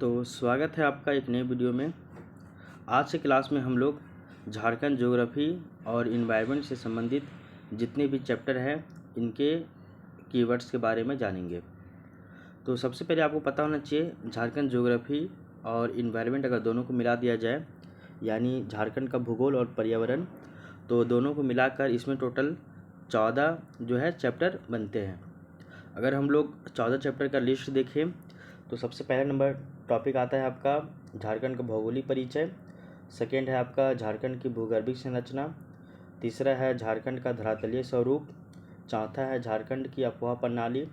तो स्वागत है आपका एक नए वीडियो में। आज से क्लास में हम लोग झारखंड ज्योग्राफी और इन्वायरमेंट से संबंधित जितने भी चैप्टर हैं इनके कीवर्ड्स के बारे में जानेंगे। तो सबसे पहले आपको पता होना चाहिए झारखंड ज्योग्राफी और इन्वायरमेंट अगर दोनों को मिला दिया जाए यानी झारखंड का भूगोल और पर्यावरण, तो दोनों को मिलाकर इसमें टोटल 14 जो है चैप्टर बनते हैं। अगर हम लोग 14 चैप्टर का लिस्ट देखें तो सबसे पहला नंबर टॉपिक आता है आपका झारखंड का भौगोलिक परिचय। सेकेंड है आपका झारखंड की भूगर्भिक संरचना। तीसरा है झारखंड का धरातलीय स्वरूप। चौथा है झारखंड की अफवाह प्रणाली,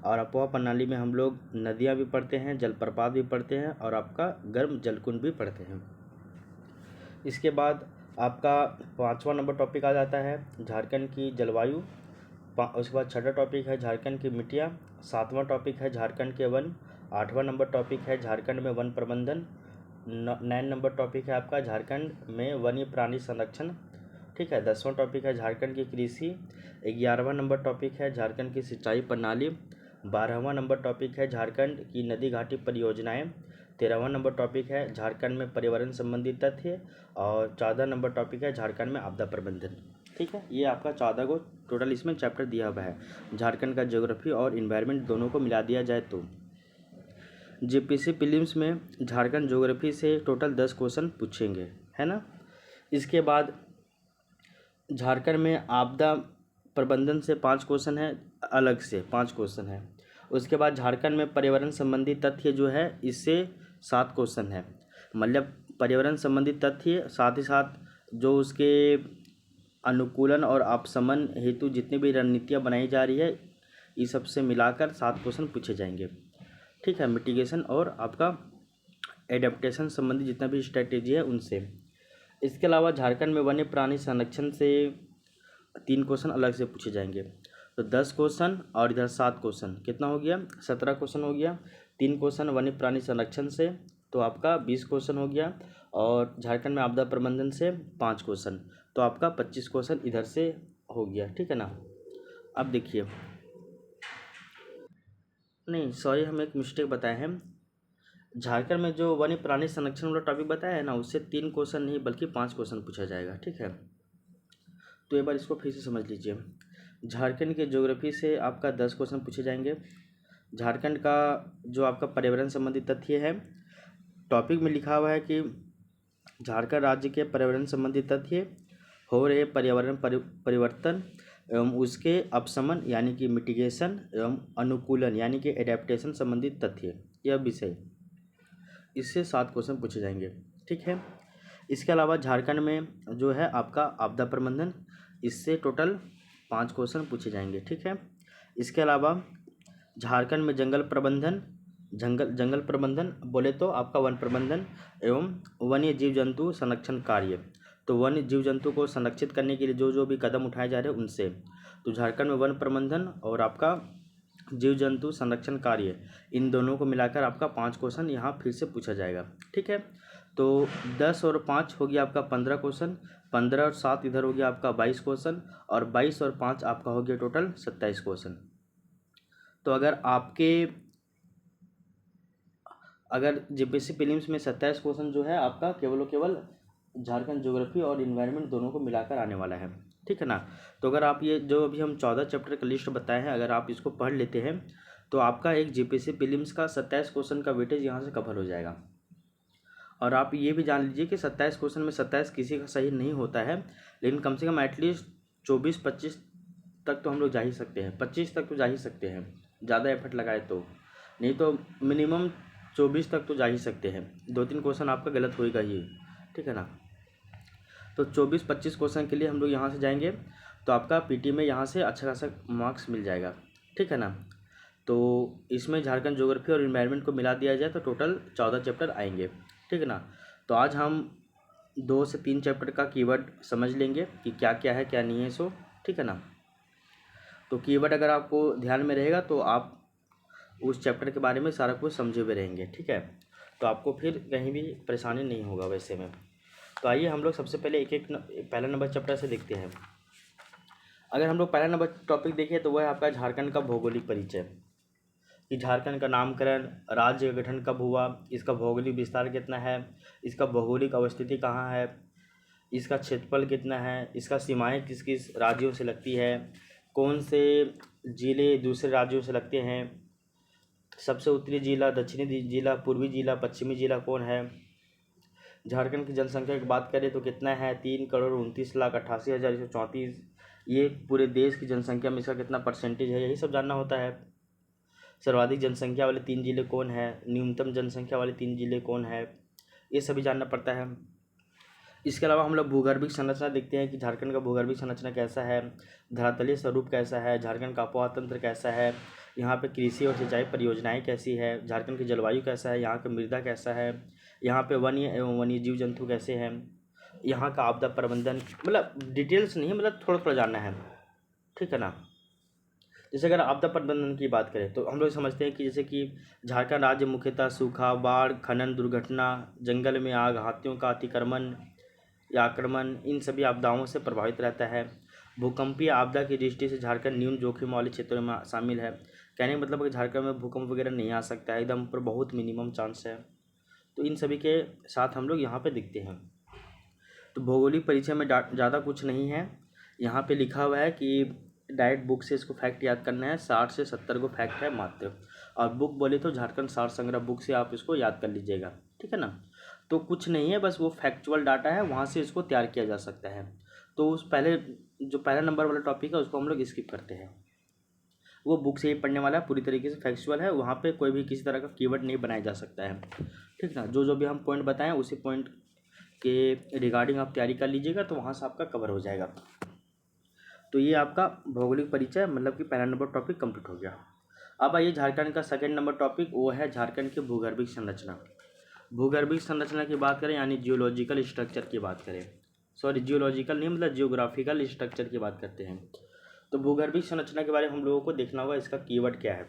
और अफवाह प्रणाली में हम लोग नदियाँ भी पढ़ते हैं, जलप्रपात भी पढ़ते हैं और आपका गर्म जलकुंड भी पढ़ते हैं। इसके बाद आपका 5वां नंबर टॉपिक आ जाता है झारखंड की जलवायु। उसके बाद 6ठा टॉपिक है झारखंड की मिट्टियाँ। 7वां टॉपिक है झारखंड के वन। 8वां नंबर टॉपिक है झारखंड में वन प्रबंधन। 9 नंबर टॉपिक है आपका झारखंड में वन्य प्राणी संरक्षण। ठीक है। 10वां टॉपिक है झारखंड की कृषि। 11वां नंबर टॉपिक है झारखंड की सिंचाई प्रणाली। 12वां नंबर टॉपिक है झारखंड की नदी घाटी परियोजनाएँ। 13वां नंबर टॉपिक है झारखंड में पर्यावरण संबंधी तथ्य। और 14 नंबर टॉपिक है झारखंड में आपदा प्रबंधन। ठीक है, ये आपका 14 को टोटल इसमें चैप्टर दिया हुआ है। झारखंड का ज्योग्राफी और इन्वायरमेंट दोनों को मिला दिया जाए तो जेपीसी प्रीलिम्स में झारखंड ज्योग्राफी से टोटल 10 क्वेश्चन पूछेंगे, है ना। इसके बाद झारखंड में आपदा प्रबंधन से 5 क्वेश्चन है, अलग से 5 क्वेश्चन है। उसके बाद झारखंड में पर्यावरण संबंधी तथ्य जो है इससे 7 क्वेश्चन है। मतलब पर्यावरण संबंधी तथ्य साथ ही साथ जो उसके अनुकूलन और आपशमन हेतु जितनी भी रणनीतियाँ बनाई जा रही है इस सब से मिलाकर 7 क्वेश्चन पूछे जाएंगे। ठीक है। मिटिगेशन और आपका एडेप्टेशन संबंधी जितना भी स्ट्रेटेजी है उनसे। इसके अलावा झारखंड में वन्य प्राणी संरक्षण से 3 क्वेश्चन अलग से पूछे जाएंगे। तो 10 क्वेश्चन और इधर 7 क्वेश्चन, कितना हो गया, 17 क्वेश्चन हो गया। 3 क्वेश्चन वन्य प्राणी संरक्षण से तो आपका 20 क्वेश्चन हो गया, और झारखंड में आपदा प्रबंधन से 5 क्वेश्चन, तो आपका 25 क्वेश्चन इधर से हो गया। ठीक है ना। अब देखिए, नहीं सॉरी, हम एक मिस्टेक बताए हैं। झारखंड में जो वन्य प्राणी संरक्षण वाला टॉपिक बताया है ना, उससे 3 क्वेश्चन नहीं बल्कि 5 क्वेश्चन पूछा जाएगा। ठीक है, तो एक बार इसको फिर से समझ लीजिए। झारखंड के ज्योग्राफी से आपका 10 क्वेश्चन पूछे जाएंगे। झारखंड का जो आपका पर्यावरण संबंधी तथ्य है, टॉपिक में लिखा हुआ है कि झारखंड राज्य के पर्यावरण संबंधी तथ्य, हो रहे पर्यावरण परिवर्तन एवं उसके अपशमन यानी कि मिटिगेशन एवं अनुकूलन यानी कि एडेप्टेशन संबंधित तथ्य, यह विषय, इससे 7 क्वेश्चन पूछे जाएंगे। ठीक है। इसके अलावा झारखंड में जो है आपका आपदा प्रबंधन, इससे टोटल 5 क्वेश्चन पूछे जाएंगे। ठीक है। इसके अलावा झारखंड में जंगल प्रबंधन, जंगल प्रबंधन बोले तो आपका वन प्रबंधन एवं वन्य जीव जंतु संरक्षण कार्य, तो वन्य जीव जंतु को संरक्षित करने के लिए जो जो भी कदम उठाए जा रहे हैं उनसे, तो झारखंड में वन प्रबंधन और आपका जीव जंतु संरक्षण कार्य, इन दोनों को मिलाकर आपका 5 क्वेश्चन यहाँ फिर से पूछा जाएगा। ठीक है। तो 10 और 5 हो गया आपका 15 क्वेश्चन, 15 और 7 इधर हो गया आपका 22 क्वेश्चन, और 22 और 5 आपका हो गया टोटल 27 क्वेश्चन। तो अगर जेपीसी प्रीलिम्स में 27 क्वेश्चन जो है आपका केवल झारखंड ज्योग्राफी और इन्वायरमेंट दोनों को मिलाकर आने वाला है। ठीक है ना। तो अगर आप ये जो अभी हम 14 चैप्टर का लिस्ट बताए हैं, अगर आप इसको पढ़ लेते हैं तो आपका एक जेपीसी प्रीलिम्स का 27 क्वेश्चन का वेटेज यहाँ से कवर हो जाएगा। और आप ये भी जान लीजिए कि 27 क्वेश्चन में 27 किसी का सही नहीं होता है, लेकिन कम से कम एटलीस्ट 24-25 तक तो हम लोग जा ही सकते हैं, 25 तक तो जा ही सकते हैं, ज़्यादा एफर्ट लगाए तो, नहीं तो मिनिमम 24 तक तो जा ही सकते हैं। 2-3 क्वेश्चन आपका गलत होएगा ही। ठीक है ना। तो 24-25 क्वेश्चन के लिए हम लोग यहाँ से जाएंगे तो आपका पीटी में यहाँ से अच्छा खासा मार्क्स मिल जाएगा। ठीक है ना। तो इसमें झारखंड ज्योग्राफी और इन्वायरमेंट को मिला दिया जाए तो टोटल 14 चैप्टर आएंगे। ठीक है ना। तो आज हम 2 से 3 चैप्टर का कीवर्ड समझ लेंगे कि क्या क्या है क्या नहीं है सो। ठीक है ना। तो कीवर्ड अगर आपको ध्यान में रहेगा तो आप उस चैप्टर के बारे में सारा कुछ समझे हुए रहेंगे। ठीक है। तो आपको फिर कहीं भी परेशानी नहीं होगा वैसे में। तो आइए हम लोग सबसे पहले पहला नंबर चैप्टर से देखते हैं। अगर हम लोग पहला नंबर टॉपिक देखें तो वह है आपका झारखंड का भौगोलिक परिचय। कि झारखंड का नामकरण, राज्य का गठन कब हुआ, इसका भौगोलिक विस्तार कितना है, इसका भौगोलिक अवस्थिति कहाँ है, इसका क्षेत्रफल कितना है, इसका सीमाएं किस किस राज्यों से लगती है, कौन से जिले दूसरे राज्यों से लगते हैं, सबसे उत्तरी जिला, दक्षिणी जिला, पूर्वी जिला, पश्चिमी जिला कौन है। झारखंड की जनसंख्या की बात करें तो कितना है, 3,29,88,134। ये पूरे देश की जनसंख्या में इसका कितना परसेंटेज है, यही सब जानना होता है। सर्वाधिक जनसंख्या वाले 3 जिले कौन है, न्यूनतम जनसंख्या वाले 3 जिले कौन है, ये सभी जानना पड़ता है। इसके अलावा हम लोग भूगर्भिक संरचना देखते हैं कि झारखंड का भूगर्भिक संरचना कैसा है, धरातलीय स्वरूप कैसा है, झारखंड का आबोहवा तंत्र कैसा है, यहाँ पे कृषि और सिंचाई परियोजनाएं कैसी है, झारखंड की जलवायु कैसा है, यहाँ का मृदा कैसा है, यहाँ पे वन्य एवं वन्य जीव जंतु कैसे हैं, यहाँ का आपदा प्रबंधन, मतलब डिटेल्स नहीं, मतलब थोड़ा थोड़ा जानना है, ठीक है ना। जैसे अगर आपदा प्रबंधन की बात करें तो हम लोग समझते हैं कि जैसे कि झारखंड राज्य मुख्यतः सूखा, बाढ़, खनन, दुर्घटना, जंगल में आग, हाथियों का अतिक्रमण या आक्रमण, इन सभी आपदाओं से प्रभावित रहता है। भूकंपीय आपदा की दृष्टि से झारखंड न्यून जोखिम वाले क्षेत्रों में शामिल है। कहने का मतलब है कि झारखंड में भूकंप वगैरह नहीं आ सकता है, एकदम पर बहुत मिनिमम चांस है। तो इन सभी के साथ हम लोग यहाँ पे दिखते हैं। तो भौगोलिक परिचय में ज़्यादा कुछ नहीं है, यहाँ पे लिखा हुआ है कि डायरेक्ट बुक से इसको फैक्ट याद करना है, 60 से 70 को फैक्ट है मात्र। और बुक बोले तो झारखंड सार संग्रह बुक से आप इसको याद कर लीजिएगा, ठीक है ना। तो कुछ नहीं है, बस वो फैक्चुअल डाटा है, वहाँ से इसको तैयार किया जा सकता है। तो उस पहले जो पहला नंबर वाला टॉपिक है उसको हम लोग स्किप करते हैं, वो बुक से ही पढ़ने वाला है, पूरी तरीके से फैक्चुअल है, वहाँ पे कोई भी किसी तरह का कीवर्ड नहीं बनाया जा सकता है, ठीक ना। जो जो भी हम पॉइंट बताएं उसी पॉइंट के रिगार्डिंग आप तैयारी कर लीजिएगा, तो वहाँ से आपका कवर हो जाएगा। तो ये आपका भौगोलिक परिचय मतलब कि पहला नंबर टॉपिक कंप्लीट हो गया। अब आइए झारखंड का सेकंड नंबर टॉपिक, वो है झारखंड की भूगर्भिक संरचना। भूगर्भिक संरचना की बात करें यानी जियोलॉजिकल स्ट्रक्चर की बात करें, सॉरी जियोलॉजिकल नहीं मतलब जियोग्राफिकल स्ट्रक्चर की बात करते हैं। तो भूगर्भिक संरचना के बारे में हम लोगों को देखना होगा इसका कीवर्ड क्या है।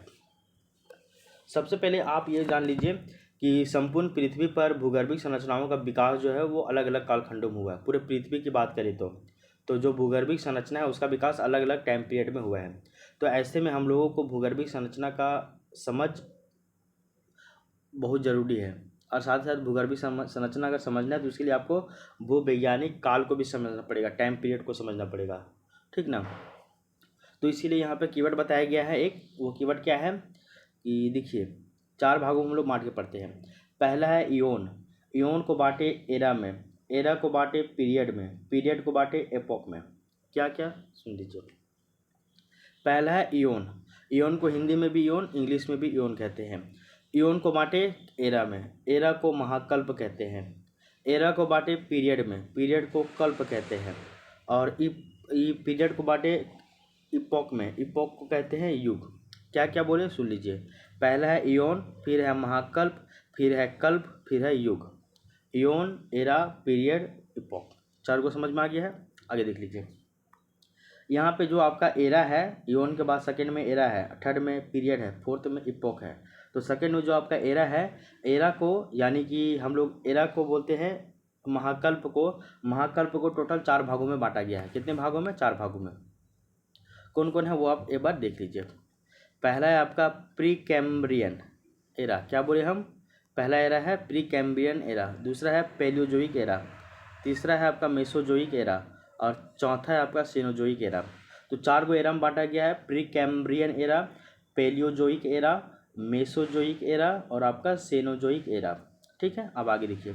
सबसे पहले आप ये जान लीजिए कि संपूर्ण पृथ्वी पर भूगर्भिक संरचनाओं का विकास जो है वो अलग अलग कालखंडों में हुआ है। पूरे पृथ्वी की बात करें तो जो भूगर्भिक संरचना है उसका विकास अलग अलग टाइम पीरियड में हुआ है। तो ऐसे में हम लोगों को भूगर्भिक संरचना का समझ बहुत ज़रूरी है, और साथ ही साथ भूगर्भिक संरचना अगर समझना है तो उसके लिए आपको भूवैज्ञानिक काल को भी समझना पड़ेगा, टाइम पीरियड को समझना पड़ेगा, ठीक ना। तो इसीलिए यहाँ पे कीवर्ड बताया गया है एक, वो कीवर्ड क्या है कि देखिए 4 भागों में हम लोग बांट के पढ़ते हैं। पहला है इयोन, इयोन को बांटे एरा में, एरा को बांटे पीरियड में, पीरियड को बांटे एपोक में। क्या क्या सुन लीजिए। पहला है इयोन, इयोन को हिंदी में भी इयोन, इंग्लिश में भी इयोन कहते हैं। इयोन को बांटे एरा में, एरा को महाकल्प कहते हैं। एरा को बांटे पीरियड में, पीरियड को कल्प कहते हैं। और पीरियड को बांटे इपोक में, इपोक को कहते हैं युग। क्या क्या बोले सुन लीजिए। पहला है इयोन, फिर है महाकल्प, फिर है कल्प, फिर है युग। इयोन, एरा, पीरियड, इपोक, 4 को समझ में आ गया है। आगे देख लीजिए। यहाँ पे जो आपका एरा है, इयोन के बाद सेकंड में एरा है, थर्ड में पीरियड है, फोर्थ में इपोक है। तो सेकंड में जो आपका एरा है, एरा को यानी कि हम लोग एरा को बोलते हैं महाकल्प को, महाकल्प को टोटल 4 भागों में बांटा गया है। कितने भागों में? 4 भागों में। कौन कौन है वो आप एक बार देख लीजिए। पहला है आपका प्री कैम्ब्रियन एरा, क्या बोले हम, पहला एरा है प्री कैम्ब्रियन एरा, दूसरा है पैलियोजोइक एरा, तीसरा है आपका मेसोजोइक एरा, और चौथा है आपका सीनोजोइक एरा। तो 4 को एरा में बांटा गया है, pre Cambrian era, Palaeozoic era, Mesozoic era और आपका सेनोजोइक एरा, ठीक है। अब आगे देखिए।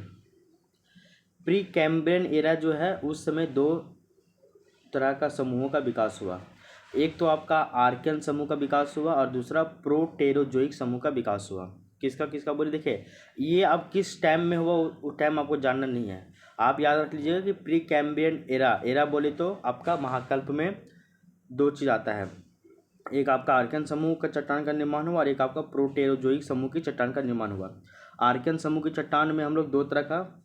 प्री कैम्ब्रियन एरा जो है उस समय 2 तरह का समूहों का विकास हुआ। एक तो आपका आर्कियन समूह का विकास हुआ और दूसरा प्रोटेरोजोइक समूह का विकास हुआ। किसका किसका बोले, देखिए ये अब किस टाइम में हुआ वो टाइम आपको जानना नहीं है, आप याद रख लीजिएगा कि प्री कैम्ब्रियन एरा, एरा बोले तो आपका महाकल्प में 2 चीज़ आता है, एक आपका आर्कियन समूह का चट्टान का निर्माण हुआ और एक आपका प्रोटेरोजोइक समूह की चट्टान का निर्माण हुआ। आर्कियन समूह की चट्टान में हम लोग 2 तरह का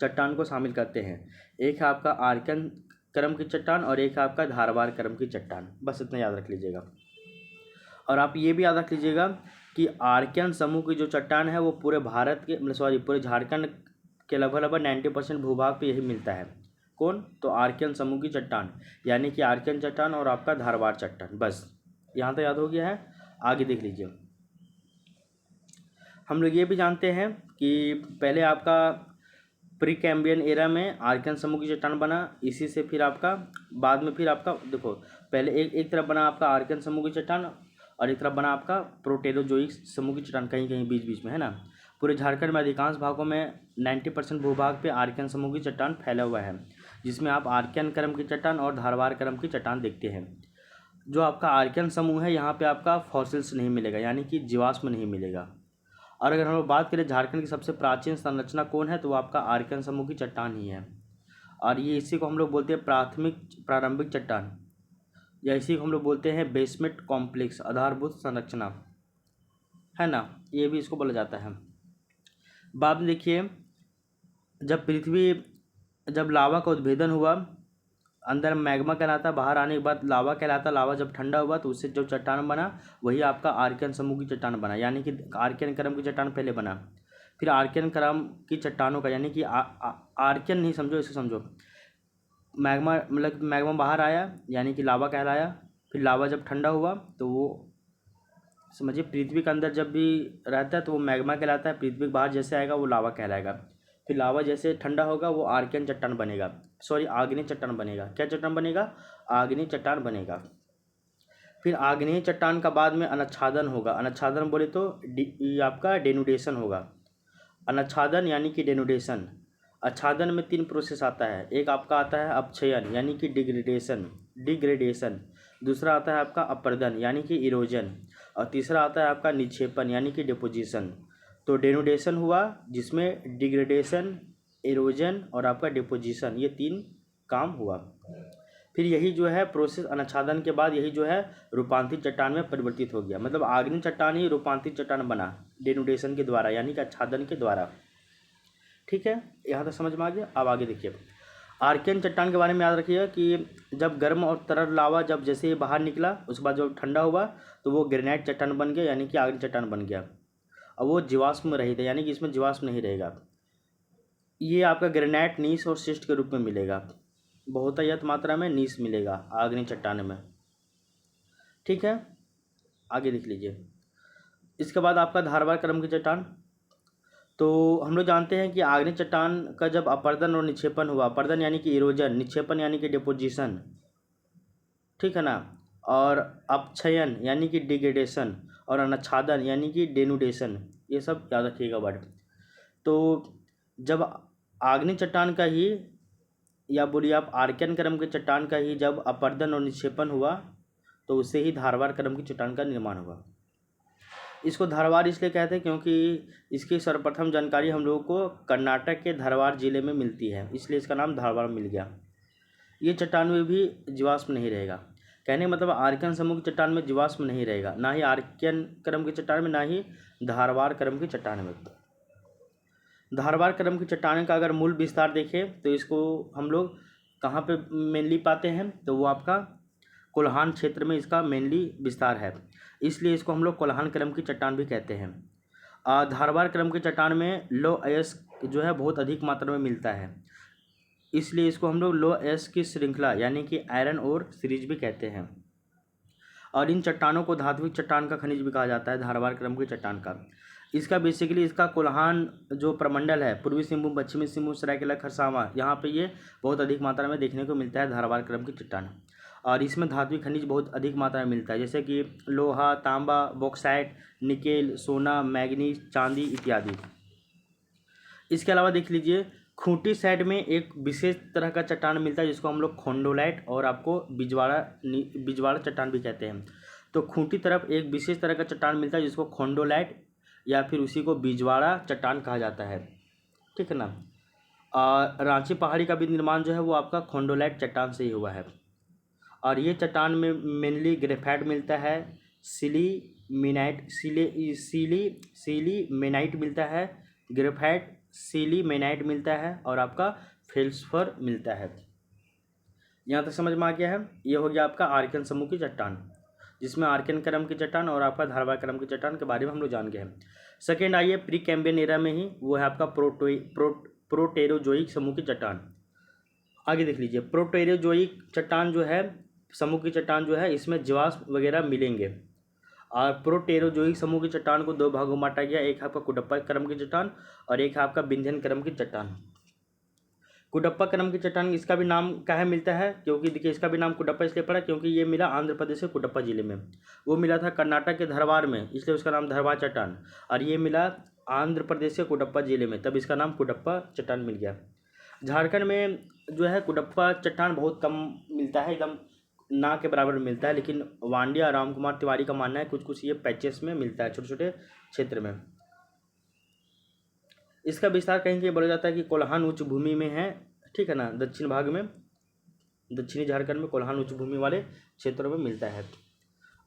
चट्टान को शामिल करते हैं, एक है आपका आर्कियन क्रम की चट्टान और एक है आपका धारवार क्रम की चट्टान, बस इतना याद रख लीजिएगा। और आप ये भी याद रख लीजिएगा कि आर्कियन समूह की जो चट्टान है वो पूरे भारत के सॉरी पूरे झारखंड के लगभग 90% भूभाग पे यही मिलता है। कौन? तो आर्कियन समूह की चट्टान, यानी कि आर्कियन चट्टान और आपका धारवार चट्टान। बस यहाँ तक याद हो गया है। आगे देख लीजिए। हम लोग ये भी जानते हैं कि पहले आपका प्री कैम्ब्रियन एरा में आर्कियन समूह की चट्टान बना, इसी से फिर आपका बाद में फिर आपका देखो पहले एक तरफ बना आपका आर्कियन समूह की चट्टान और एक तरफ बना आपका प्रोटेरोजोइक समूह की चट्टान, कहीं कहीं बीच बीच में, है ना। पूरे झारखंड में अधिकांश भागों में 90% भूभाग पे आर्कियन समूह की चट्टान फैला हुआ है, जिसमें आप आर्कियन क्रम की चट्टान और धारवार क्रम की चट्टान देखते हैं। जो आपका आर्कियन समूह है यहाँ पे आपका फॉसिल्स नहीं मिलेगा, यानी कि जीवाश्म नहीं मिलेगा। और अगर हम लोग बात करें झारखंड की सबसे प्राचीन संरचना कौन है, तो वो आपका आर्कियन समूह की चट्टान ही है। और ये इसी को हम लोग बोलते हैं प्रारंभिक चट्टान, या इसी को हम लोग बोलते हैं बेसमेंट कॉम्प्लेक्स, आधारभूत संरचना, है ना, ये भी इसको बोला जाता है। बाद में देखिए जब लावा का उद्भेदन हुआ, अंदर मैग्मा कहलाता, बाहर आने के बाद लावा कहलाता, लावा जब ठंडा हुआ तो उससे जो चट्टान बना वही आपका आर्कियन समूह की चट्टान बना, यानी कि आर्कियन क्रम की चट्टान पहले बना, फिर आर्कियन क्रम की चट्टानों का, यानी कि आर्कियन नहीं समझो, इसे समझो मैग्मा, मतलब मैग्मा बाहर आया यानी कि लावा कहलाया, फिर लावा जब ठंडा हुआ तो वो समझिए पृथ्वी के अंदर जब भी रहता है तो वो मैग्मा कहलाता है, पृथ्वी के बाहर जैसे आएगा वो लावा कहलाएगा, फिर लावा जैसे ठंडा होगा वो आर्कियन चट्टान बनेगा, सॉरी आग्नेय चट्टान बनेगा। क्या चट्टान बनेगा? आग्नेय चट्टान बनेगा। फिर आग्नेय चट्टान का बाद में अनच्छादन होगा, अनच्छादन बोले तो आपका डेनुडेशन होगा। अनच्छादन यानी कि डेनुडेशन। आच्छादन में 3 प्रोसेस आता है, एक आपका आता है अपक्षयन यानी कि डिग्रेडेशन, दूसरा आता है आपका अपर्दन यानी कि इरोजन, और तीसरा आता है आपका निक्षेपण यानी कि डिपोजिशन। तो डेनुडेशन हुआ जिसमें डिग्रेडेशन, इरोजन और आपका डिपोजिशन, ये 3 काम हुआ। फिर यही जो है प्रोसेस अनच्छादन के बाद यही जो है रूपांतरित चट्टान में परिवर्तित हो गया, मतलब आग्नेय चट्टान ही रूपांतरित चट्टान बना डेनुडेशन के द्वारा यानी कि आच्छादन के द्वारा। ठीक है, यहाँ तक समझ में आ गया। अब आगे देखिए आर्कियन चट्टान के बारे में याद रखिएगा कि जब गर्म और तरल लावा जब जैसे ही बाहर निकला उसके बाद जब ठंडा हुआ तो वो ग्रेनाइट चट्टान बन गया यानी कि आग्नेय चट्टान बन गया, और वो जीवाश्म रहित है यानी कि इसमें जीवाश्म नहीं रहेगा। ये आपका ग्रेनाइट नीस और शिस्ट के रूप में मिलेगा, बहुतायत मात्रा में नीस मिलेगा आग्नेय चट्टान में। ठीक है, आगे देख लीजिए। इसके बाद आपका धारवार क्रम की चट्टान। तो हम लोग जानते हैं कि आग्नेय चट्टान का जब अपर्दन और निक्षेपण हुआ, अपर्दन यानी कि इरोजन, निक्षेपण यानी कि डिपोजिशन, ठीक है ना, और अपक्षयन यानी कि डिग्रेडेशन, और अनच्छादन यानी कि डेनुडेशन, ये सब याद रखिएगा वर्ड। तो जब आग्नेय चट्टान का ही, या बोलिए आप आर्कियन क्रम के चट्टान का ही जब अपर्दन और निक्षेपण हुआ तो उससे ही धारवार क्रम की चट्टान का निर्माण हुआ। इसको धारवार इसलिए कहते हैं क्योंकि इसकी सर्वप्रथम जानकारी हम लोगों को कर्नाटक के धारवाड़ जिले में मिलती है, इसलिए इसका नाम धारवाड़ मिल गया। ये चट्टान में भी जीवाश्म नहीं रहेगा, कहने का मतलब आर्कियन समूह की चट्टान में जीवाश्म नहीं रहेगा, ना ही आर्कियन क्रम की चट्टान में, ना ही धारवाड़ क्रम की चट्टान में। धारवाड़ क्रम की चट्टान का अगर मूल विस्तार देखें तो इसको हम लोग कहाँ पे मेनली पाते हैं, तो वो आपका कोल्हान क्षेत्र में इसका मेनली विस्तार है, इसलिए इसको हम लोग कोल्हान क्रम की चट्टान भी कहते हैं। धारवाड़ क्रम की चट्टान में लो अयस्क जो है बहुत अधिक मात्रा में मिलता है, इसलिए इसको हम लोग लो अयस्क की श्रृंखला यानी कि आयरन और सीरीज भी कहते हैं। और इन चट्टानों को धात्विक चट्टान का खनिज भी कहा जाता है, धारवाड़ क्रम की चट्टान का। इसका बेसिकली इसका कोल्हान जो प्रमंडल है, पूर्वी सिंहभूम, पश्चिमी सिंहभूम, सरायकेला, खरसावां, यहाँ पे ये बहुत अधिक मात्रा में देखने को मिलता है धारवाड़ क्रम की चट्टान। और इसमें धात्विक खनिज बहुत अधिक मात्रा में मिलता है, जैसे कि लोहा, तांबा, बॉक्साइट, निकेल, सोना, मैग्नीज, चांदी इत्यादि। इसके अलावा देख लीजिए खूंटी साइड में एक विशेष तरह का चट्टान मिलता है जिसको हम लोग खोंडोलाइट और आपको बिजवाड़ा चट्टान भी कहते हैं। तो खूंटी तरफ एक विशेष तरह का चट्टान मिलता है जिसको खोंडोलाइट या फिर उसी को बिजवाड़ा चट्टान कहा जाता है, ठीक है ना। रांची पहाड़ी का भी निर्माण जो है वो आपका खोंडोलाइट चट्टान से ही हुआ है। और ये चट्टान में मेनली ग्रेफाइट मिलता है, सिलीमेनाइट मिलता है, ग्रेफाइट, सिलीमेनाइट मिलता है और आपका फेल्सफर मिलता है। यहाँ तक समझ में आ गया है। ये हो गया आपका आर्कियन समूह की चट्टान, जिसमें आर्कियन क्रम की चट्टान और आपका धारवाड़ क्रम की चट्टान के बारे में हम लोग जान गए हैं। सेकेंड आइए प्री कैम्ब्रियन एरा में ही, वो है आपका प्रोटेरोजोइक समूह की चट्टान। आगे देख लीजिए प्रोटेरोजोइक चट्टान जो है, समूह की चट्टान जो है, इसमें जीवाश्म वगैरह मिलेंगे। और प्रोटेरोजोइक समूह की चट्टान को 2 भागों में बांटा गया, एक है आपका कुडप्पा क्रम की चट्टान और एक है आपका विंध्यन क्रम की चट्टान। कुडप्पा क्रम की चट्टान इसका भी नाम कहाँ मिलता है, क्योंकि देखिए इसका भी नाम कुडप्पा इसलिए पड़ा क्योंकि ये मिला आंध्र प्रदेश के कुडप्पा जिले में। वो मिला था कर्नाटक के धरवार में, इसलिए उसका नाम धरवार चट्टान, और ये मिला आंध्र प्रदेश के कुडप्पा जिले में, तब इसका नाम कुडप्पा चट्टान मिल गया। झारखंड में जो है कुडप्पा चट्टान बहुत कम मिलता है, एकदम ना के बराबर मिलता है, लेकिन वांडिया राम कुमार तिवारी का मानना है कुछ कुछ ये पैचेस में मिलता है, छोटे छोटे क्षेत्र में। इसका विस्तार कहीं के बोला जाता है कि कोल्हान उच्च भूमि में है, ठीक है ना, दक्षिण भाग में, दक्षिणी झारखंड में कोल्हान उच्च भूमि वाले क्षेत्रों में मिलता है।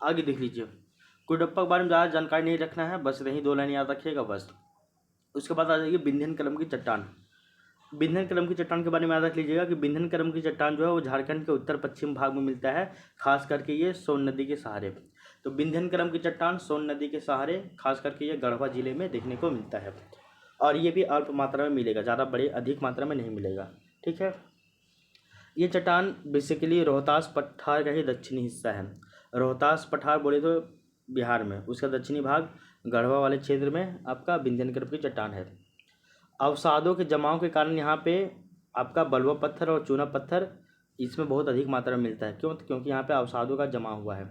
आगे देख लीजिए, कुडप्पा के बारे में ज़्यादा जानकारी नहीं रखना है, बस यही 2 लाइन याद रखिएगा बस। उसके बाद आ जाइए विंध्यन क्रम की चट्टान। विंध्यन क्रम की चट्टान के बारे में याद रख लीजिएगा कि विंध्यन क्रम की चट्टान जो है वो झारखंड के उत्तर पश्चिम भाग में मिलता है, खास करके ये सोन नदी के सहारे। तो विंध्यन क्रम की चट्टान सोन नदी के सहारे खास करके ये गढ़वा जिले में देखने को मिलता है, और ये भी अल्प मात्रा में मिलेगा, ज़्यादा बड़े अधिक मात्रा में नहीं मिलेगा, ठीक है। ये चट्टान बेसिकली रोहतास पठार का ही दक्षिणी हिस्सा है। रोहतास पठार बोले तो बिहार में, उसका दक्षिणी भाग गढ़वा वाले क्षेत्र में आपका विंध्यन क्रम की चट्टान है। अवसादों के जमाव के कारण यहाँ पे आपका बलुआ पत्थर और चूना पत्थर इसमें बहुत अधिक मात्रा में मिलता है। क्यों? क्योंकि यहाँ पे अवसादों का जमा हुआ है।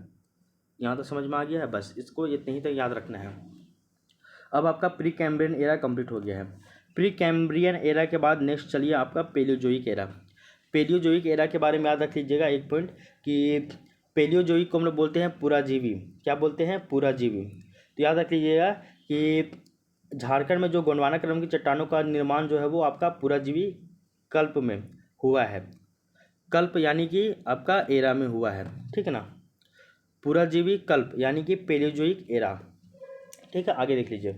यहाँ तो समझ में आ गया है, बस इसको इतने ही तक याद रखना है। अब आपका प्री कैम्ब्रियन एरा कंप्लीट हो गया है। प्री कैम्ब्रियन एरा के बाद नेक्स्ट चलिए आपका पेलियोजोइक एरा। पेलियोजोइक एरा के बारे में याद रख लीजिएगा एक पॉइंट कि पेलियोजोइक को हम लोग बोलते हैं पुराजीवी। क्या बोलते हैं? पुराजीवी। तो याद रख लीजिएगा कि झारखंड में जो गोंडवाना क्रम की चट्टानों का निर्माण जो है वो आपका पुराजीवी कल्प में हुआ है। कल्प यानी कि आपका एरा में हुआ है, ठीक है ना। पुराजीवी कल्प यानी कि पेलियोजोइक एरा, ठीक है। आगे देख लीजिए,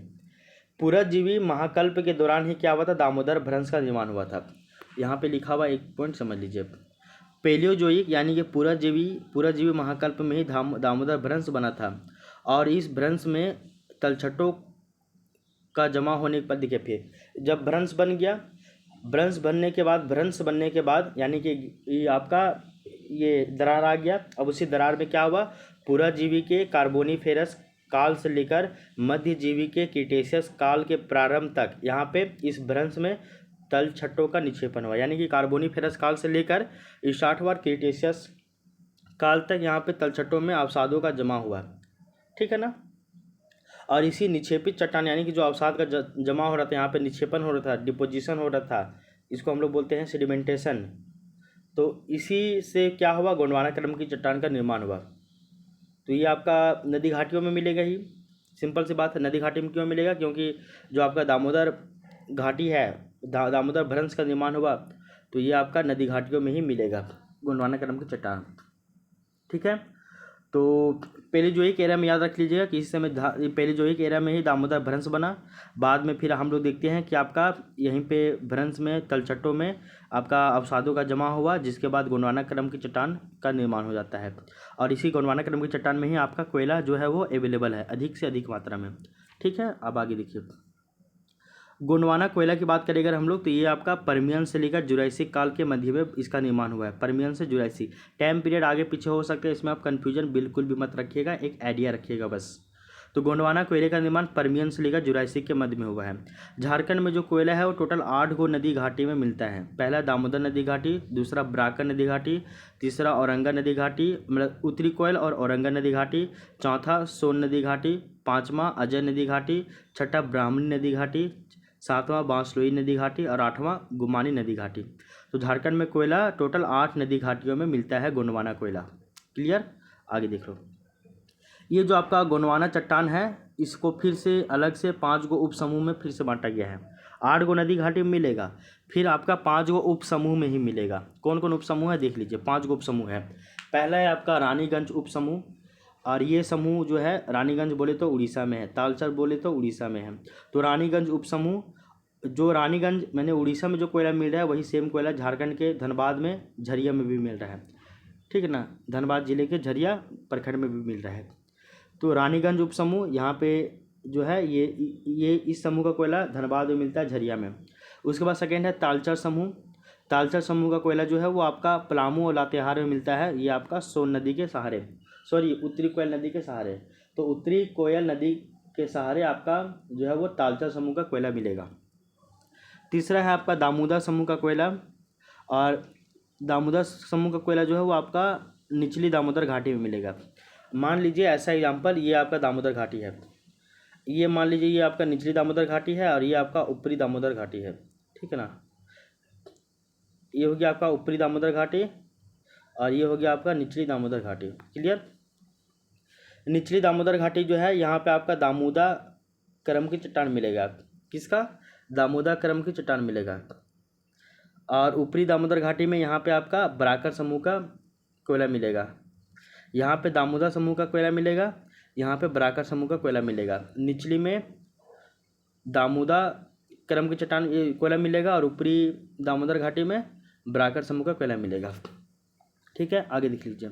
पुराजीवी महाकल्प के दौरान ही क्या हुआ था? दामोदर भ्रंश का निर्माण हुआ था। यहाँ पे लिखा हुआ एक पॉइंट समझ लीजिए, पेलियोजोइक यानी कि पुराजीवी महाकल्प में ही दामोदर भ्रंश बना था, और इस भ्रंश में तलछटों का जमा होने पर देखिए, फिर जब भ्रंश बन गया, भ्रंश बनने के बाद यानी कि ये आपका ये दरार आ गया। अब उसी दरार में क्या हुआ? पुराजीवी के कार्बोनिफेरस काल से लेकर मध्यजीवी के क्रीटेशियस काल के प्रारंभ तक यहाँ पे इस भ्रंश में तलछटों का निक्षेपण हुआ, यानी कि कार्बोनिफेरस काल से लेकर 60वां क्रीटेशियस काल तक यहाँ पे तलछटों में अवसादों का जमा हुआ, ठीक है ना। और इसी निक्षेपित चट्टान यानी कि जो अवसाद का जमा हो रहा था, यहाँ पे निक्षेपण हो रहा था, डिपोजिशन हो रहा था, इसको हम लोग बोलते हैं सेडिमेंटेशन। तो इसी से क्या हुआ? गोंडवाना क्रम की चट्टान का निर्माण हुआ। तो ये आपका नदी घाटियों में मिलेगा ही, सिंपल सी बात है। नदी घाटी में क्यों मिलेगा? क्योंकि जो आपका दामोदर घाटी है, दामोदर भ्रंश का निर्माण हुआ, तो ये आपका नदी घाटियों में ही मिलेगा गोंडवाना क्रम की चट्टान, ठीक है। तो पेलियोजोइक एरा में याद रख लीजिएगा कि इस समय पेलियोजोइक एरा में ही दामोदर भ्रंश बना। बाद में फिर हम लोग देखते हैं कि आपका यहीं पे भ्रंश में तलछटों में आपका अवसादों का जमा हुआ, जिसके बाद गोंडवाना क्रम की चट्टान का निर्माण हो जाता है। और इसी गोंडवाना क्रम की चट्टान में ही आपका कोयला जो है वो अवेलेबल है अधिक से अधिक मात्रा में, ठीक है। अब आगे देखिए, गोंडवाना कोयला की बात करें अगर हम लोग, तो ये आपका परमियन से लेकर जुरासिक काल के मध्य में इसका निर्माण हुआ है। परमियन से जुरासिक टाइम पीरियड आगे पीछे हो सकते हैं, इसमें आप कन्फ्यूजन बिल्कुल भी मत रखिएगा, एक आइडिया रखिएगा बस। तो गोंडवाना कोयले का निर्माण परमियन से लेकर जुरासिक के मध्य में हुआ है। झारखंड में जो कोयला है वो टोटल 8 गो नदी घाटी में मिलता है। पहला दामोदर नदी घाटी, दूसरा ब्राकर नदी घाटी, तीसरा औरंगा नदी घाटी, मतलब उत्तरी कोयल और औरंगा नदी घाटी, चौथा सोन नदी घाटी, पाँचवा अजय नदी घाटी, छठा ब्राह्मणी नदी घाटी, सातवां बांसलोई नदी घाटी और आठवां गुमानी नदी घाटी। तो झारखंड में कोयला टोटल 8 नदी घाटियों में मिलता है गोंडवाना कोयला। क्लियर? आगे देख लो, ये जो आपका गोंडवाना चट्टान है इसको फिर से अलग से 5 गो उप समूह में फिर से बांटा गया है। 8 गो नदी घाटी में मिलेगा, फिर आपका 5 गो उप समूह में ही मिलेगा। कौन कौन उप समूह है देख लीजिए, 5 गो उप समूह है। पहला है आपका रानीगंज उप समूह, और ये समूह जो है रानीगंज बोले तो उड़ीसा में है, तालचर बोले तो उड़ीसा में है। तो रानीगंज उप समूह, जो रानीगंज मैंने उड़ीसा में जो कोयला मिल रहा है वही सेम कोयला झारखंड के धनबाद में झरिया में भी मिल रहा है, ठीक है ना। धनबाद जिले के झरिया प्रखंड में भी मिल रहा है। तो रानीगंज उप समूह यहाँ पे जो है ये इस समूह का कोयला धनबाद में मिलता है, झरिया में। उसके बाद सेकेंड है तालचर समूह। तालचर समूह का कोयला जो है वो आपका पलामू और लातेहार में मिलता है, ये आपका सोन नदी के सहारे, सॉरी उत्तरी कोयल नदी के सहारे। तो उत्तरी कोयल नदी के सहारे आपका जो है वो तालचा समूह का कोयला मिलेगा। तीसरा है आपका दामोदर समूह का कोयला, और दामोदर समूह का कोयला जो है वो आपका निचली दामोदर घाटी में मिलेगा। मान लीजिए ऐसा एग्जाम्पल, ये आपका दामोदर घाटी है, ये मान लीजिए ये आपका निचली दामोदर घाटी है और ये आपका ऊपरी दामोदर घाटी है, ठीक है ना। ये हो गया आपका ऊपरी दामोदर घाटी और ये हो गया आपका निचली दामोदर घाटी। क्लियर। निचली दामोदर घाटी जो है यहाँ पे आपका दामोदा क्रम की चट्टान मिलेगा। किसका? दामोदा क्रम की चट्टान मिलेगा। और ऊपरी दामोदर घाटी में यहाँ पे आपका बराकर समूह का कोयला मिलेगा। यहाँ पे दामोदर समूह का कोयला मिलेगा, यहाँ पे बराकर समूह का कोयला मिलेगा। निचली में दामोदा क्रम की चट्टान कोयला मिलेगा और ऊपरी दामोदर घाटी में बराकर समूह का कोयला मिलेगा। ठीक है, आगे देख लीजिए।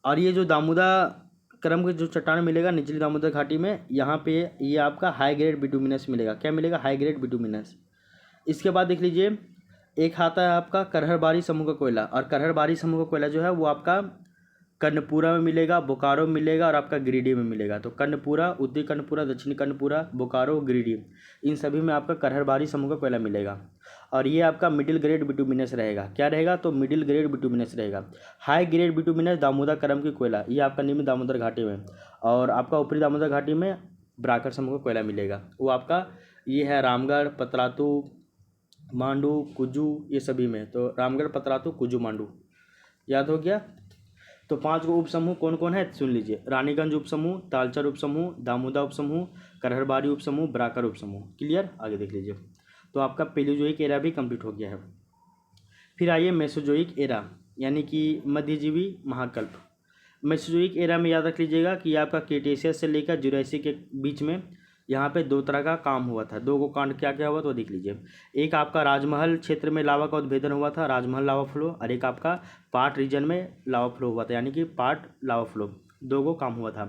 और ये जो दामोदा क्रम की जो चट्टान मिलेगा निचली दामोदर घाटी में, यहाँ पे ये आपका हाई ग्रेड बिटुमिनस मिलेगा। क्या मिलेगा? High grade bituminous. इसके बाद देख लीजिए, एक आता है आपका करहरबारी समूह का कोयला, और करहरबारी समूह का कोयला जो है वो आपका कर्णपुरा में मिलेगा, बोकारो में मिलेगा और आपका गिरिडीह में मिलेगा। तो कर्णपुरा, उत्तरी कर्णपुरा, दक्षिणी कर्णपुरा, बोकारो, गिरिडीह, इन सभी में आपका करहरबारी समूह का कोयला मिलेगा। और ये आपका मिडिल ग्रेड बिटुमिनस रहेगा। क्या रहेगा? तो मिडिल ग्रेड बिटुमिनस रहेगा। हाई ग्रेड बिटुमिनस दामोदर क्रम की कोयला, ये आपका निम्न दामोदर घाटी में, और आपका ऊपरी दामोदर घाटी में बराकर समूह का कोयला मिलेगा। वो आपका ये है रामगढ़, पतरातू, मांडू, कुजू, ये सभी में। तो रामगढ़, पतरातू, कुजू, मांडू, याद हो गया। तो 5 गो उपसमूह कौन कौन है सुन लीजिए। रानीगंज उपसमूह, तालचर उपसमूह, दामोदा उपसमूह, करहरबारी उपसमूह, बराकर उपसमूह। क्लियर। आगे देख लीजिए। तो आपका पेलियोजोइक एरा भी कंप्लीट हो गया है। फिर आइए मेसोजोइक एरा, यानी कि मध्यजीवी महाकल्प। मेसोजोइक एरा में याद रख लीजिएगा कि आपका क्रीटेशियस से लेकर जुरासिक के बीच में यहाँ पे 2 तरह का काम हुआ था। 2 को कांड क्या क्या हुआ तो देख लीजिए। एक आपका राजमहल क्षेत्र में लावा का उद्भेदन हुआ था, राजमहल लावा फ्लो, और एक आपका पाट रीजन में लावा फ्लो हुआ था, यानी कि पाट लावा फ्लो। 2 को काम हुआ था,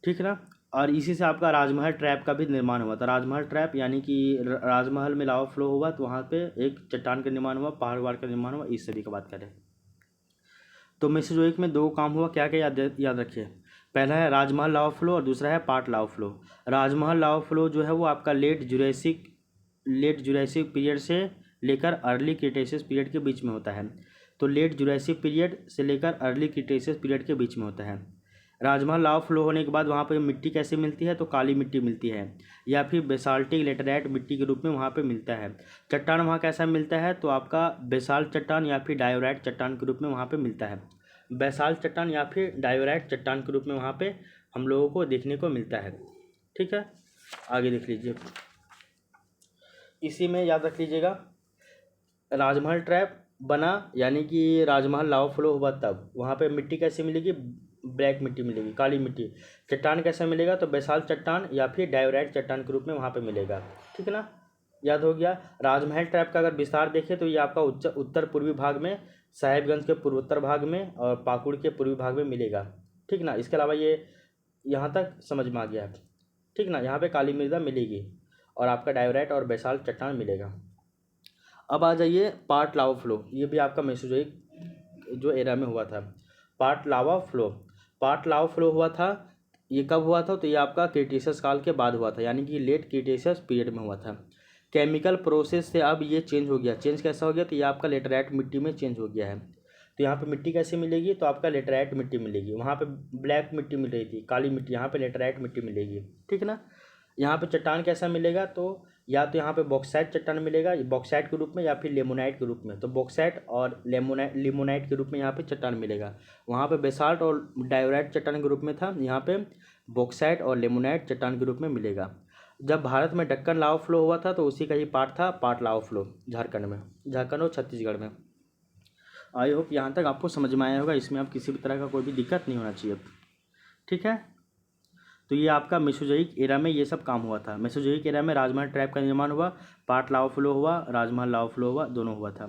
ठीक ना। और इसी से आपका राजमहल ट्रैप का भी निर्माण हुआ था। राजमहल ट्रैप यानी कि राजमहल में लावा फ्लो हुआ तो वहाँ पे एक चट्टान का निर्माण हुआ, पहाड़ वहाड़ का निर्माण हुआ, इस सभी की बात करें। तो मेसोजोइक में 2 काम हुआ, क्या क्या याद रखिए। पहला है राजमहल लावा फ्लो और दूसरा है पाट लावा फ्लो। राजमहल लावा फ्लो जो है वो आपका लेट जुरासिक पीरियड से लेकर अर्ली क्रीटेशियस पीरियड के बीच में होता है। तो लेट जुरासिक पीरियड से लेकर अर्ली क्रीटेशियस पीरियड के बीच में होता है। राजमहल लावा फ्लो होने के बाद वहाँ पर मिट्टी कैसे मिलती है? तो काली मिट्टी मिलती है, या फिर बेसाल्टिक लेटराइट मिट्टी के रूप में वहाँ पे मिलता है। चट्टान वहाँ कैसा मिलता है? तो आपका बेसाल्ट चट्टान या फिर डायोराइट चट्टान के रूप में वहाँ पे मिलता है। बेसाल्ट चट्टान या फिर डायोराइट चट्टान के रूप में वहाँ पे हम लोगों को देखने को मिलता है। ठीक है, आगे देख लीजिए। इसी में याद रख लीजिएगा, राजमहल ट्रैप बना यानी कि राजमहल लावा फ्लो हुआ तब वहाँ पे मिट्टी कैसे मिलेगी? ब्लैक मिट्टी मिलेगी, काली मिट्टी। चट्टान कैसे मिलेगा? तो बेसाल्ट चट्टान या फिर डायोराइट चट्टान के रूप में वहाँ पे मिलेगा। ठीक है ना, याद हो गया। राजमहल ट्रैप का अगर विस्तार देखें तो ये आपका उत्तर पूर्वी भाग में, साहेबगंज के पूर्वोत्तर भाग में और पाकुड़ के पूर्वी भाग में मिलेगा। ठीक ना, इसके अलावा ये यहाँ तक समझ में आ गया है। ठीक ना, यहाँ पे काली मृदा मिलेगी और आपका डायोराइट और बेसाल्ट चट्टान मिलेगा। अब आ जाइए पाट लावा फ्लो, ये भी आपका मेसोजोइक जो एरा में हुआ था। पाट लावा फ्लो हुआ था, ये कब हुआ था? तो ये आपका क्रीटेशियस काल के बाद हुआ था, यानी कि लेट क्रीटेशियस पीरियड में हुआ था। केमिकल प्रोसेस से अब ये चेंज हो गया। चेंज कैसा हो गया? तो ये आपका लेटराइट मिट्टी में चेंज हो गया है। तो यहाँ पे मिट्टी कैसे मिलेगी? तो आपका लेटराइट मिट्टी मिलेगी। वहाँ पे ब्लैक मिट्टी मिल रही थी, काली मिट्टी, यहाँ पे लेटराइट मिट्टी मिलेगी। ठीक ना। यहाँ पे चट्टान कैसा मिलेगा? तो या तो यहाँ पे बॉक्साइट चट्टान मिलेगा, बॉक्साइट के रूप में, या फिर लेमोनाइट के रूप में। तो बॉक्साइट और लिमोनाइट के रूप में यहाँ पे चट्टान मिलेगा। वहाँ पे बेसाल्ट और डायोराइट चट्टान के रूप में था, यहाँ पे बॉक्साइट और लेमोनाइट चट्टान के रूप में मिलेगा। जब भारत में दक्कन लावा फ्लो हुआ था तो उसी का ही पार्ट था पाट लावा फ्लो, झारखंड और छत्तीसगढ़ में। आई होप यहाँ तक आपको समझ में आया होगा। इसमें अब किसी भी तरह का कोई भी दिक्कत नहीं होना चाहिए। ठीक है, तो ये आपका मेसोजोइक एरा में ये सब काम हुआ था। मेसोजोइक एरा में राजमहल ट्रैप का निर्माण हुआ, पाट लावा फ्लो हुआ, राजमहल लावा फ्लो हुआ, दोनों हुआ था।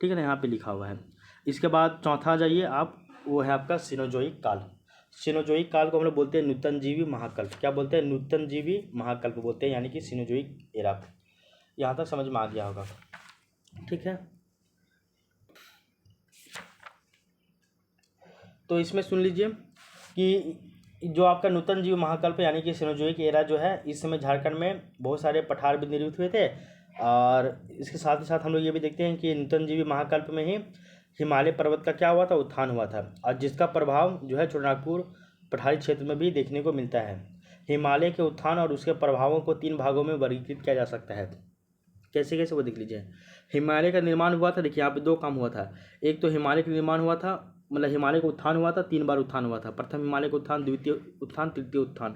ठीक है ना, यहाँ पे लिखा हुआ है। इसके बाद चौथा आ जाइए आप, वो है आपका सिनोजोइक काल। सिनोजोइक काल को हम लोग बोलते हैं नूतनजीवी महाकल्प। क्या बोलते हैं? नूतनजीवी महाकल्प बोलते हैं, यानी कि सिनोजोइक एरा। यहाँ तक समझ में आ गया होगा। ठीक है, तो इसमें सुन लीजिए कि जो आपका नूतन जीव महाकल्प यानी कि सिनोजोइक एरा जो है, इस समय झारखंड में बहुत सारे पठार भी निर्मित हुए थे। और इसके साथ ही साथ हम लोग ये भी देखते हैं कि नूतन जीवी महाकल्प में ही हिमालय पर्वत का क्या हुआ था, उत्थान हुआ था, और जिसका प्रभाव जो है छोटानागपुर पठारी क्षेत्र में भी देखने को मिलता है। हिमालय के उत्थान और उसके प्रभावों को 3 भागों में वर्गीकृत किया जा सकता है। कैसे कैसे वो देख लीजिए। हिमालय का निर्माण हुआ था, देखिए यहाँ पे 2 काम हुआ था। एक तो हिमालय का निर्माण हुआ था, मतलब हिमालय का उत्थान हुआ था, 3 बार उत्थान हुआ था। प्रथम हिमालय का उत्थान, द्वितीय उत्थान, तृतीय उत्थान,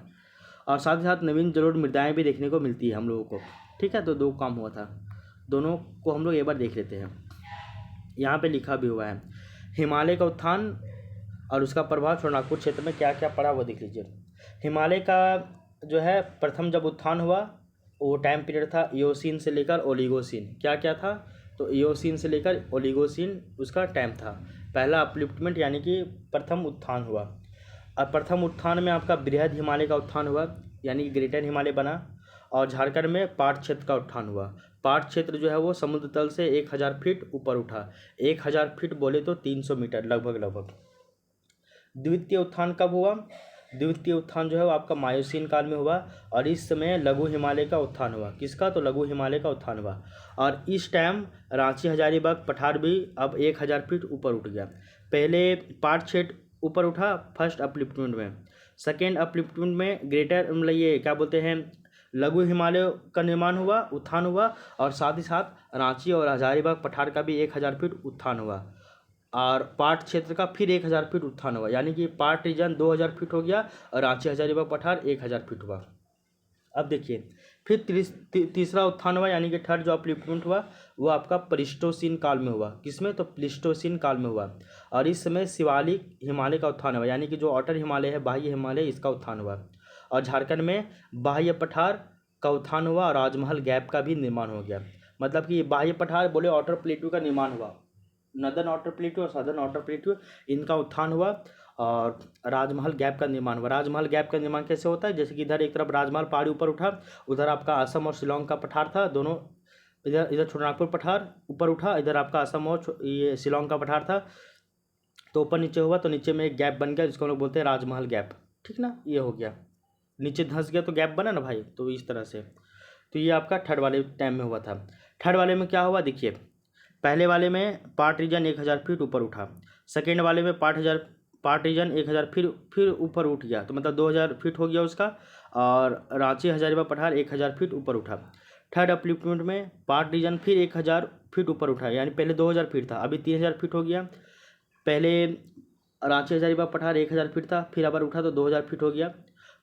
और साथ ही साथ नवीन जलोढ़ मृदाएँ भी देखने को मिलती है हम लोगों को। ठीक है, तो 2 काम हुआ था, दोनों को हम लोग एक बार देख लेते हैं। यहाँ पे लिखा भी हुआ है हिमालय का उत्थान और उसका प्रभाव छोटानागपुर क्षेत्र में क्या क्या पड़ा वो देख लीजिए। हिमालय का जो है प्रथम जब उत्थान हुआ, वो टाइम पीरियड था इयोसीन से लेकर ओलिगोसीन। क्या क्या था, तो इयोसीन से लेकर ओलिगोसीन उसका टाइम था। पहला अपलिफ्टमेंट यानी कि प्रथम उत्थान हुआ। और प्रथम उत्थान में आपका बृहद हिमालय का उत्थान हुआ, यानी कि ग्रेटर हिमालय बना। और झारखंड में पाट क्षेत्र का उत्थान हुआ। पाट क्षेत्र जो है वो समुद्र तल से 1000 फीट ऊपर उठा। 1000 फीट बोले तो 300 मीटर लगभग। द्वितीय उत्थान कब हुआ, द्वितीय उत्थान जो है वो आपका मायोसीन काल में हुआ, और इस समय लघु हिमालय का उत्थान हुआ। किसका, तो लघु हिमालय का उत्थान हुआ। और इस टाइम रांची हजारीबाग पठार भी अब 1000 फीट ऊपर उठ गया। पहले पाट क्षेत्र ऊपर उठा फर्स्ट अपलिफ्टमेंट में, सेकेंड अपलिफ्टमेंट में ग्रेटर मतलब ये क्या बोलते हैं लघु हिमालय का निर्माण हुआ, उत्थान हुआ, और साथ ही साथ रांची और हजारीबाग पठार का भी 1000 फीट उत्थान हुआ। और पाट क्षेत्र का फिर 1000 फीट उत्थान हुआ, यानी कि पाट रीजन 2000 फीट हो गया और रांची हजारीबाग पठार 1000 फीट हुआ। अब देखिए फिर तीसरा उत्थान हुआ, यानी कि थर्ड जो अपलिफ्टमेंट हुआ वो आपका प्लीस्टोसीन काल में हुआ। किसमें, तो प्लीस्टोसीन काल में हुआ। और इस समय शिवालिक हिमालय का उत्थान हुआ, यानी कि जो आउटर हिमालय है, बाह्य हिमालय, इसका उत्थान हुआ। और झारखंड में बाह्य पठार का उत्थान हुआ और राजमहल गैप का भी निर्माण हो गया। मतलब कि बाह्य पठार बोले आउटर प्लेटू का निर्माण हुआ, नदर्न आउटर प्लेटू और सदर्न आउटर प्लेटू, इनका उत्थान हुआ और राजमहल गैप का निर्माण हुआ। राजमहल गैप का निर्माण कैसे होता है, जैसे कि इधर एक तरफ राजमहल पहाड़ी ऊपर उठा, उधर आपका असम और शिलोंग का पठार था, दोनों इधर छोटानागपुर पठार ऊपर उठा, इधर आपका असम और ये शिलोंग का पठार था, तो ऊपर नीचे हुआ, तो नीचे में एक गैप बन गया जिसको हम लोग बोलते हैं राजमहल गैप। ठीक ना, ये हो गया, नीचे धंस गया तो गैप बना ना भाई, तो इस तरह से। तो ये आपका थर्ड वाले टाइम में हुआ था। थर्ड वाले में क्या हुआ, देखिए पहले वाले में पाट रीजन 1000 फीट ऊपर उठा, सेकेंड वाले में पाट रीजन 1000 फिर ऊपर उठ गया, तो मतलब 2000 फीट हो गया उसका, और रांची हजारीबाग पठार 1000 फीट ऊपर उठा। थर्ड अपलिफ्टमेंट में पाट रीजन फिर 1000 फीट ऊपर उठा, यानी पहले 2000 फीट था, अभी 3000 फीट हो गया। पहले रांची हजारीबाग पठार 1000 फीट था, फिर अबर उठा तो 2000 फीट हो गया,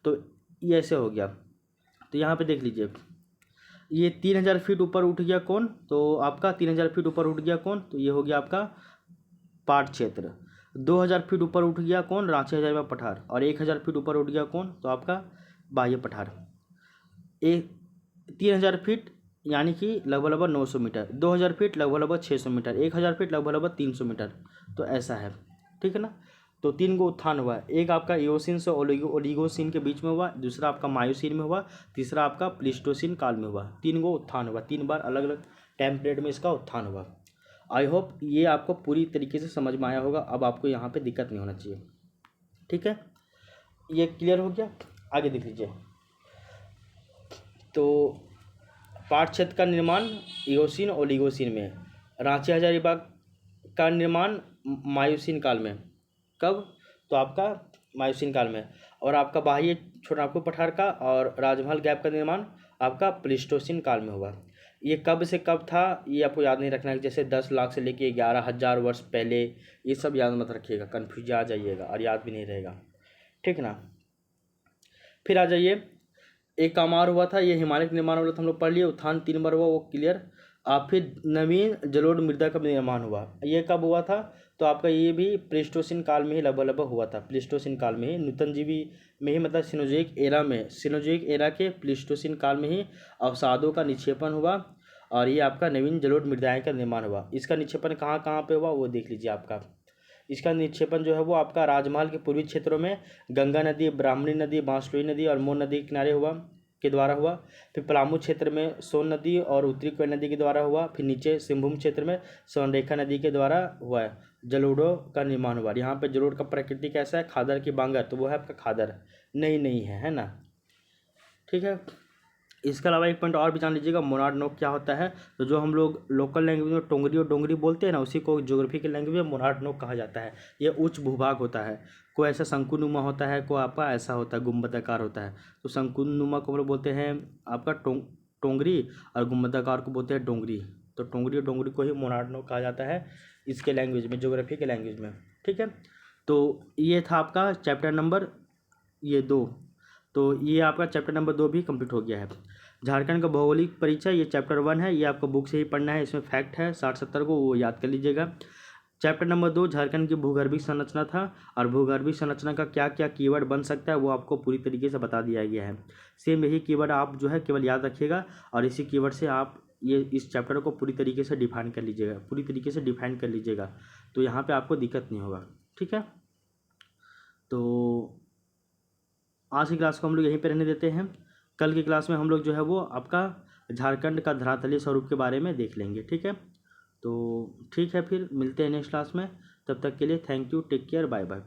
तो ये ऐसे हो गया। तो यहाँ पे देख लीजिए ये 3000 फीट ऊपर उठ गया कौन, तो आपका 3000 फीट ऊपर उठ गया कौन, तो ये हो गया आपका पाट क्षेत्र। 2000 फीट ऊपर उठ गया कौन, रांची हजारीबाग पठार, और 1000 फीट ऊपर उठ गया कौन, तो आपका बाह्य पठार। 3000 फीट यानी कि लगभग 900 मीटर, 2000 फीट लगभग 600 मीटर, 1000 फीट लगभग 300 मीटर, तो ऐसा है। ठीक है ना, तो 3 गो उत्थान हुआ, एक आपका इयोसीन से ओलिगोसीन के बीच में हुआ, दूसरा आपका मायोसीन में हुआ, तीसरा आपका प्लीस्टोसीन काल में हुआ। 3 गो उत्थान हुआ, 3 बार अलग अलग टाइम पीरियड में इसका उत्थान हुआ। आई होप ये आपको पूरी तरीके से समझ में आया होगा, अब आपको यहाँ पे दिक्कत नहीं होना चाहिए। ठीक है, ये क्लियर हो गया, आगे देख लीजिए। तो पाट क्षेत्र का निर्माण इयोसीन ओलिगोसीन में, रांची हजारीबाग का निर्माण मायोसीन काल में। कब, तो आपका मायोसीन काल में। और आपका बाह्य छोटानागपुर पठार का और राजमहल गैप का निर्माण आपका प्लीस्टोसीन काल में हुआ। ये कब से कब था ये आपको याद नहीं रखना है, जैसे 10 लाख से लेके 11,000 वर्ष पहले, ये सब याद मत रखिएगा, कन्फ्यूज आ जाइएगा और याद भी नहीं रहेगा। ठीक ना, फिर आ जाइए, एक कामार हुआ था, ये हिमालय का निर्माण वाला हम लोग पढ़ लिए, उत्थान 3 बार हुआ, वो क्लियर। फिर नवीन जलोढ़ मृदा का निर्माण हुआ, ये कब हुआ था, तो आपका ये भी प्लीस्टोसीन काल में ही लगभग हुआ था। प्लीस्टोसीन काल में ही, नूतन जीवी में ही, मतलब सिनोजोइक एरा में, सिनोजोइक एरा के प्लीस्टोसीन काल में ही अवसादों का निक्षेपण हुआ, और ये आपका नवीन जलोढ़ मृदाएँ का निर्माण हुआ। इसका निक्षेपण कहाँ कहाँ पे हुआ वो देख लीजिए। आपका इसका निक्षेपण जो है वो आपका राजमहल के पूर्वी क्षेत्रों में गंगा नदी, ब्राह्मणी नदी, बांसलोई नदी और मोर नदी के किनारे हुआ। के द्वारा हुआ, फिर पलामू क्षेत्र में सोन नदी और उत्तरी कोयल नदी के द्वारा हुआ, फिर नीचे सिंहभूम क्षेत्र में स्वर्णरेखा नदी के द्वारा हुआ है। जलोढ़ों का निर्माण हुआ। यहाँ पे जलोढ़ का प्रकृति कैसा है, खादर की बांगर, तो वो है आपका खादर, नहीं है ना, ठीक है। इसके अलावा एक पॉइंट और भी जान लीजिएगा, मोनार्ड नोक क्या होता है। तो जो हम लोग लोकल लैंग्वेज में टोंगरी और डोंगरी बोलते हैं ना, उसी को ज्योग्राफी के लैंग्वेज में मोनार्ड नोक कहा जाता है। ये उच्च भूभाग होता है, कोई ऐसा शंकुनुमा होता है, कोई आपका ऐसा होता है गुंबदाकार होता है। तो शंकुनुमा को हम लोग बोलते हैं आपका टोंगरी, और गुंबदाकार को बोलते हैं डोंगरी। तो टोंगरी और डोंगरी को ही मोनार्ड नोक कहा जाता है इसके लैंग्वेज में, ज्योग्राफी के लैंग्वेज में, ठीक है। तो ये था आपका चैप्टर नंबर 2। तो ये आपका चैप्टर नंबर 2 भी कंप्लीट हो गया है। झारखंड का भौगोलिक परिचय, ये चैप्टर 1 है, ये आपको बुक से ही पढ़ना है, इसमें फैक्ट है 60-70 को, वो याद कर लीजिएगा। चैप्टर नंबर 2 झारखंड की भूगर्भिक संरचना था, और भूगर्भिक संरचना का क्या क्या कीवर्ड बन सकता है वो आपको पूरी तरीके से बता दिया गया है। सेम यही कीवर्ड आप जो है केवल याद रखिएगा, और इसी कीवर्ड से आप ये इस चैप्टर को पूरी तरीके से डिफाइन कर लीजिएगा, पूरी तरीके से डिफाइन कर लीजिएगा, तो यहाँ पर आपको दिक्कत नहीं होगा, ठीक है। तो आज की क्लास को हम लोग यहीं पर रहने देते हैं। कल की क्लास में हम लोग जो है वो आपका झारखंड का धरातलीय स्वरूप के बारे में देख लेंगे, ठीक है। तो ठीक है, फिर मिलते हैं नेक्स्ट क्लास में। तब तक के लिए thank you, take care, bye bye.